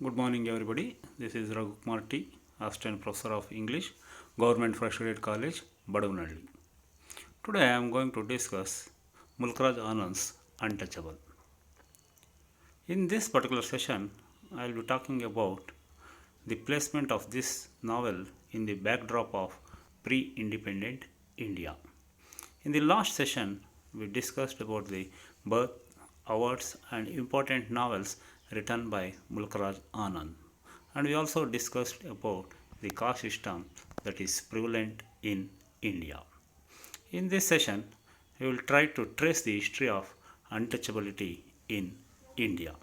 Good morning, everybody. This is Raghu Kumar T, Assistant Professor of English, Government Freshgraduate College, Badavanalli. Today I am going to discuss Mulkraj Anand's Untouchable. In this particular session, I will be talking about the placement of this novel in the backdrop of pre independent India. In the last session, we discussed about the birth, awards, and important novels written by Mulkraj Anand. And we also discussed about the caste system that is prevalent in India. In this session, we will try to trace the history of untouchability in India.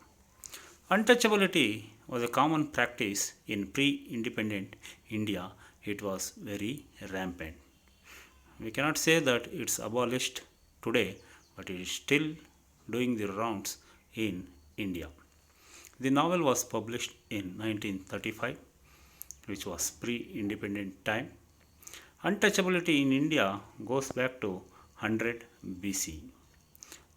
Untouchability was a common practice in pre independent India, it was very rampant. We cannot say that it's abolished today, but it is still doing the rounds in India. The novel was published in 1935, which was pre-independent time. Untouchability in India goes back to 100 BC.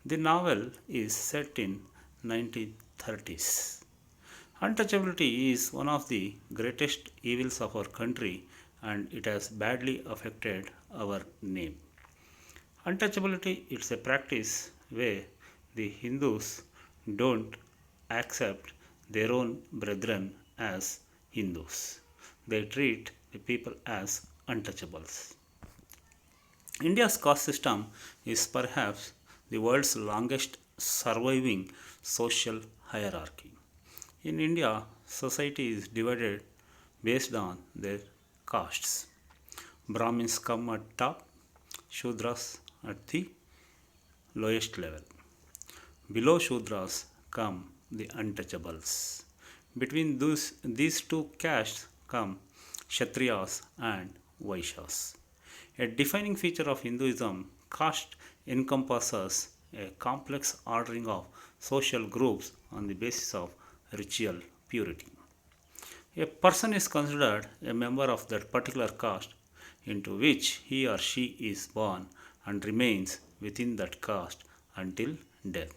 The novel is set in 1930s. Untouchability is one of the greatest evils of our country and it has badly affected our name. Untouchability is a practice where the Hindus don't accept their own brethren as Hindus. They treat the people as untouchables. India's caste system is perhaps the world's longest surviving social hierarchy. In India, society is divided based on their castes. Brahmins come at top, Shudras at the lowest level. Below Shudras come the untouchables. Between these two castes come Kshatriyas and Vaishyas. A defining feature of Hinduism, caste encompasses a complex ordering of social groups on the basis of ritual purity. A person is considered a member of that particular caste into which he or she is born and remains within that caste until death.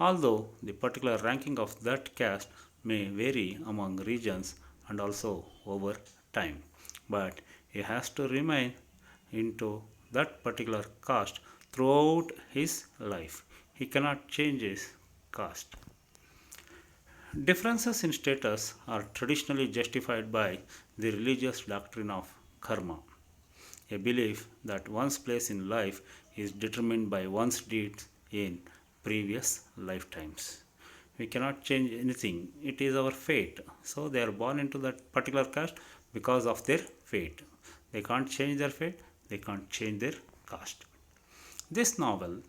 Although the particular ranking of that caste may vary among regions and also over time, but he has to remain into that particular caste throughout his life. He cannot change his caste. Differences in status are traditionally justified by the religious doctrine of karma, a belief that one's place in life is determined by one's deeds in previous lifetimes. We cannot change anything, it is our fate. So they are born into that particular caste because of their fate. They can't change their fate, they can't change their caste. This novel,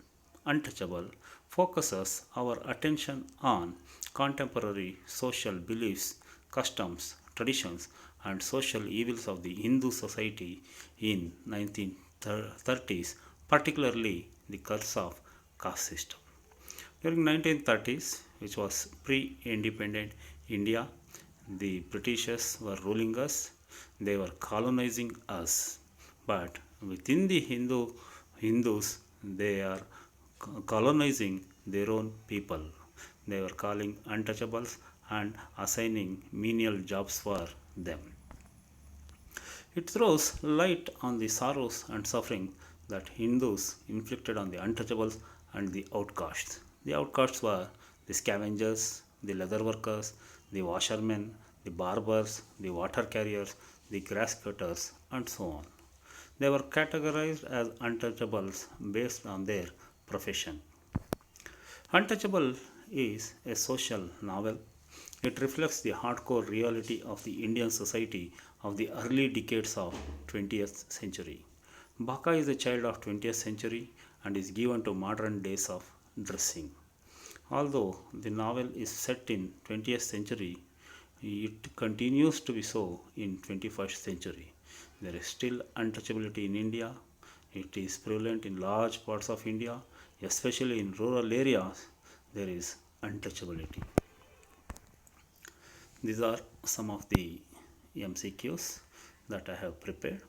Untouchable, focuses our attention on contemporary social beliefs, customs, traditions, and social evils of the Hindu society in 1930s, particularly the curse of caste system. During 1930s, which was pre-independent India, the Britishers were ruling us, they were colonizing us. But within the Hindus, they are colonizing their own people. They were calling untouchables and assigning menial jobs for them. It throws light on the sorrows and suffering that Hindus inflicted on the untouchables and the outcasts. The outcasts were the scavengers, the leather workers, the washermen, the barbers, the water carriers, the grass cutters, and so on. They were categorized as untouchables based on their profession. Untouchable is a social novel. It reflects the hardcore reality of the Indian society of the early decades of 20th century. Baka is a child of 20th century and is given to modern days of dressing. Although the novel is set in 20th century, it continues to be so in 21st century. There is still untouchability in India. It is prevalent in large parts of India, especially in rural areas. There is untouchability. These are some of the MCQs that I have prepared.